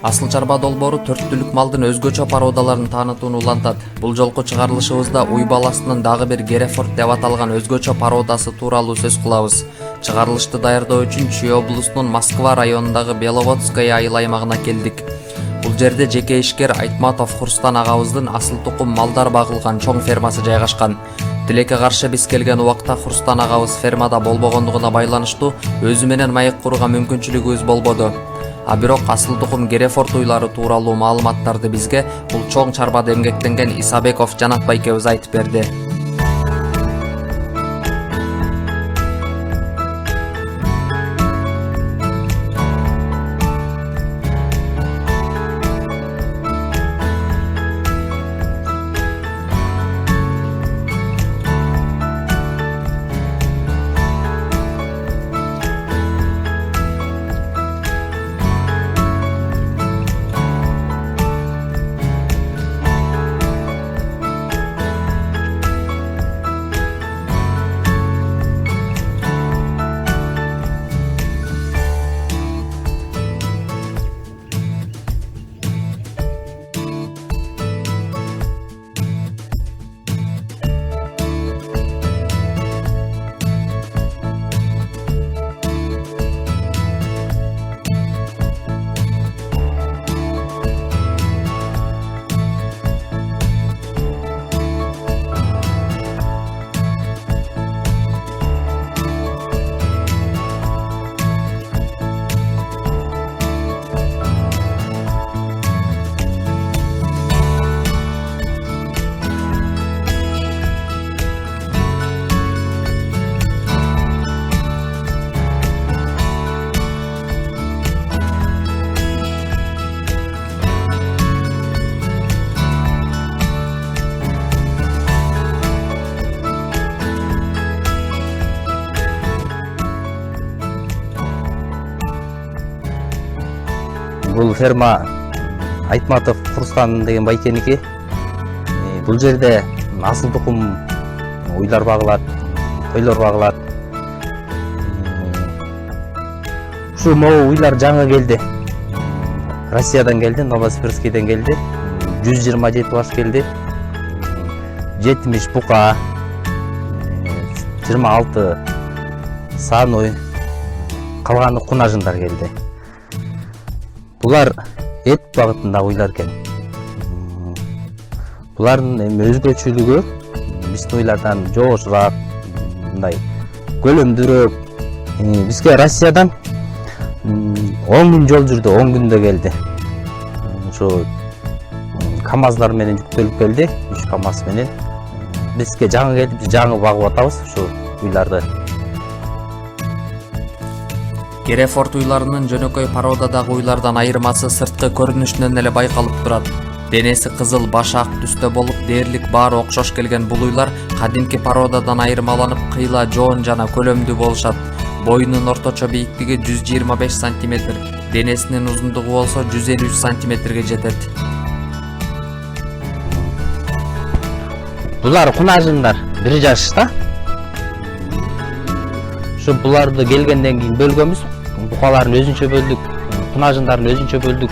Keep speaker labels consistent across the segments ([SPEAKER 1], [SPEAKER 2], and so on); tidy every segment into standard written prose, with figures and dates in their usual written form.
[SPEAKER 1] Асыл чарба долбоору 4 түлүк малдын өзгөчө породаларын таанытууну улантат. Бул жолку чыгарылышыбызда уй баласынын дагы бир Герефорд деп аталган өзгөчө породасы тууралуу сөз кылабыз. Чыгарылышты даярдоо үчүн Чүй облусунун Москва районундагы Беловодское айыл аймагына келдик. Бул жерде жеке ишкер Айтматов Хурстан агабыздын асыл тукум малдар багылган чоң фермасы жайгашкан. Тилекке каршы биз келген убакта Хурстан агабыз фермада болбогондугуна байланыштуу өзү менен маек курууга мүмкүнчүлүгүбүз болбоду. А бирок асыл тукум Герефорд уйлары тууралуу маалыматтарды бизге бул чоң чарбада эмгектенген Исабеков Жанат байкебиз айтып берди.
[SPEAKER 2] Бул ферма Айтматов Хурстан деген байкеники. Бул жерде асыл тукум уйлар багылат, койлор багылат. Ушу могу уйлар жаңы келди. Россиядан келди, Новосибирскийден келди. 127 баш келди. 70 бука, 26 сааной, калганы кунажындар келди. Булар эт багытында уйлар экен. Булардын өзгөчөлүгү биздин уйлардан жогошураак, мындай көлөмдүүрөөк. Бизге Россиядан 10 күн жол жүрдү, 10 күндө келди. Ошо КАМАЗдар менен жүктөлүп келди, 3 КАМАЗ менен. Бизге жаңы келди, биз жаңы багып атабыз ушу уйларды.
[SPEAKER 1] Герефорд уйларынын жөнөкөй породадагы уйлардан айырмасы сырткы көрүнүшүнөн эле байкалып турат. Денеси кызыл, башы ак түстө болуп, дээрлик баары окшош келген бул уйлар кадимки породадан айырмаланып, кыйла, жоон жана көлөмдүү болушат. Боюнун орточо бийиктиги 125 см, денесинин узундугу болсо 153 см жетет.
[SPEAKER 2] Булар кунажындар 1 жашта. Şu буларды келгенден кийин бөлгөнбүз. Букаларын өзүнчө бөлдүк, кунажындарын өзүнчө бөлдүк.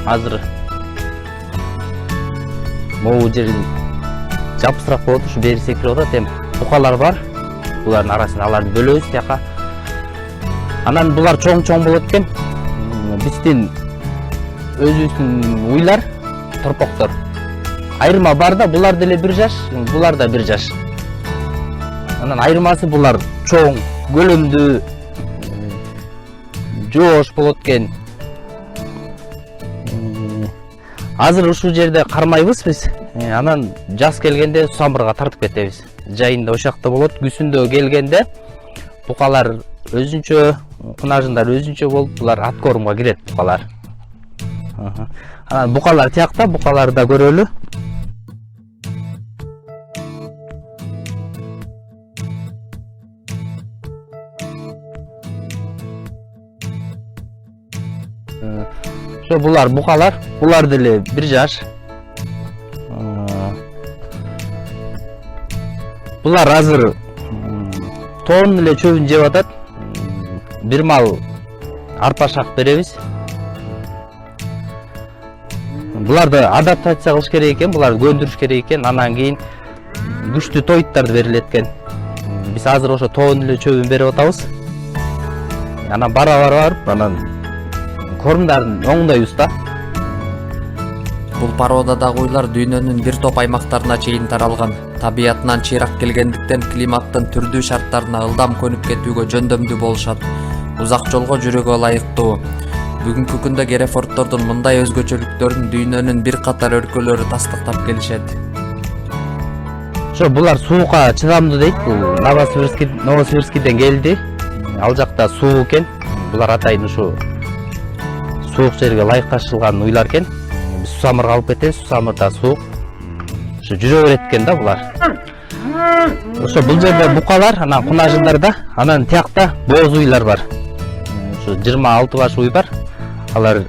[SPEAKER 2] Азыр могу жер жапсырак болот, ушу бери секирип атат. Эми букалар бар. Булардын арасында аларды бөлөбүз тияка. Анан булар чоң болот экен. Биздин өзүбүздүн уйлар торпоктор. Айырма бар да, булар деле 1 жаш, булар да 1 жаш. Анан айырмасы булар чоң, көлөмдүү, жоош болот экен. Азыр ушул жерде кармайбыз биз. Анан жаз келгенде Сусамбырга тартып кетебиз. Жайында ошакта болот. Күзүндө келгенде букалар өзүнчө, кунажындар өзүнчө болуп, булар ат корумга кирет букалар. Анан букалар тиякта, букаларды да көрөлү. Şu булар букалар, булар деле 1 жаш. Булар азыр тоон эле чөбүн жеп атат. Бир мал арпа шак беребиз. Буларды адаптация кылыш керек экен, буларды көндүрүш керек экен. Анан кийин күчтүү тоюттарды берилет экен. Биз азыр ошо тоонун эле чөбүн берип атабыз. Анан барып, анан кормдарын оңдойбуз да.
[SPEAKER 1] Бул породадагы уйлар дүйнөнүн бир топ аймактарына чейин таралган. Табиятынан чыйрак келгендиктен климаттын түрдүү шарттарына ылдам көнүп кетүүгө жөндөмдүү болушат. Узак жолго жүрүүгө ылайыктуу. Бүгүнкү күндө Герефорддордун мындай өзгөчөлүктөрүн дүйнөнүн бир катар өлкөлөрү тастыктап келишет.
[SPEAKER 2] Ошо булар суукка чыдамдуу дейт. Бул Новосибирскиден келди. Ал жакта суук экен. Булар атайын ушу суук жерге ылайыкташылган уйлар экен. Биз сусамырга алып кетебиз, сусамырда суук. Ошо жүрө берет экен да булар. Ошо бул жерде букалар, анан кунажындарда, анан тиякта бооз уйлар бар. Ошо 26 баш уй бар. Алар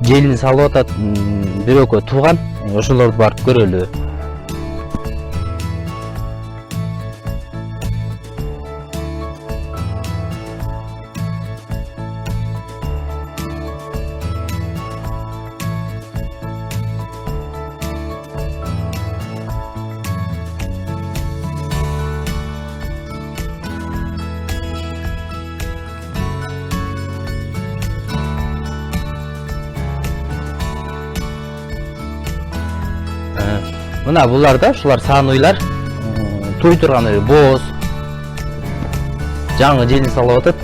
[SPEAKER 2] желин салып атат, бирөккө тууган. Ошолорду барып көрөлү. Мына булар да, ушулар саан уйлар. Туй турган эле бооз. Жаңы желин салып атат.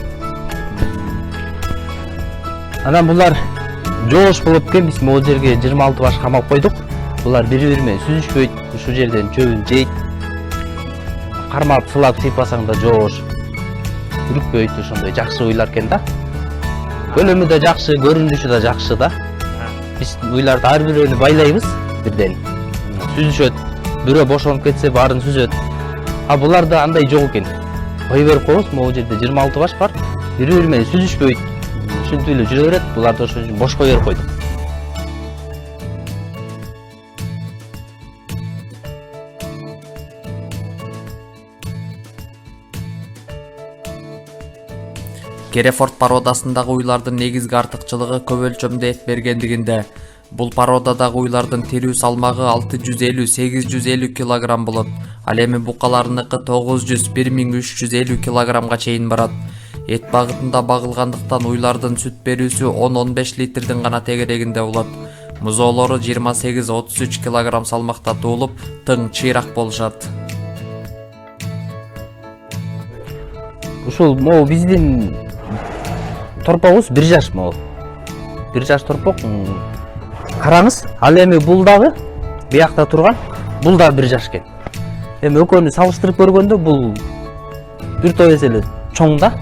[SPEAKER 2] Анан булар жоош болуп экен, биз могу жерге 26 баш камап койдук. Булар бири-бири менен сүзүшпөйт, ушул жерден чөбүн жейт. Кармап, сылап, сыйпасаң да жоош. Үрүкпөйт, ошондой жакшы уйлар экен да. Көлөмү да жакшы, көрүнүшү да жакшы да. Биз уйларды ар бирөөнү байлайбыз бирден. Сүзүшөт, бирөө бошонуп кетсе баарын сүзөт. А буларда андай жок экен. Кой берип коебуз, могу жерде 26 баш бар. Бири-бири менен сүзүшпөйт. Ушинтип эле жүрө берет. Буларды ошо бош кой берип койдук.
[SPEAKER 1] Герефорд породасындагы уйлардын негизги артыкчылыгы көп өлчөмдө эт бергендигинде. Бул породадагы уйлардын тирүү салмагы 650-850 килограмм болот. Ал эми букаларыныкы 900-1350 килограммга чейин барат. Эт багытында багылгандыктан уйлардын сүт берүүсү 10-15 литрдин гана тегерегинде болот. Музоолору 28-33 килограмм салмакта туулуп, тың чыйрак болушат.
[SPEAKER 2] Ушул могу биздин торпогубуз 1 жаш могу. 1 жаш торпок. Караңыз, ал эми бул дагы биякта турган, бул да 1 жаш экен. Эми экөөнү салыштырып көргөндө бул бир топ эсе эле чоң да.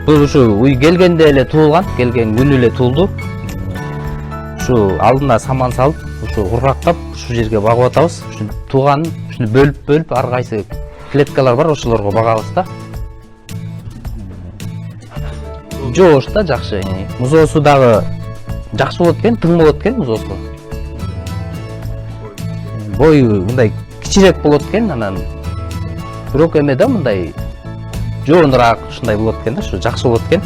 [SPEAKER 2] Бул ушу уй келгенде эле туулган, келген күнү эле туулду. Ушу алдына саман салып, ушу кургактап, ушу жерге багып атабыз. Ушу тууганын ушуну бөлүп, ар кайсы клеткалар бар, ошолорго багабыз да. Жоош да жакшы. Музоосу дагы жакшы болот экен, тың болот экен музоосу. Бою мындай кичирээк болот экен, анан бирок эме да мындай жоонураак ушундай болот экен да, ушу жакшы болот экен.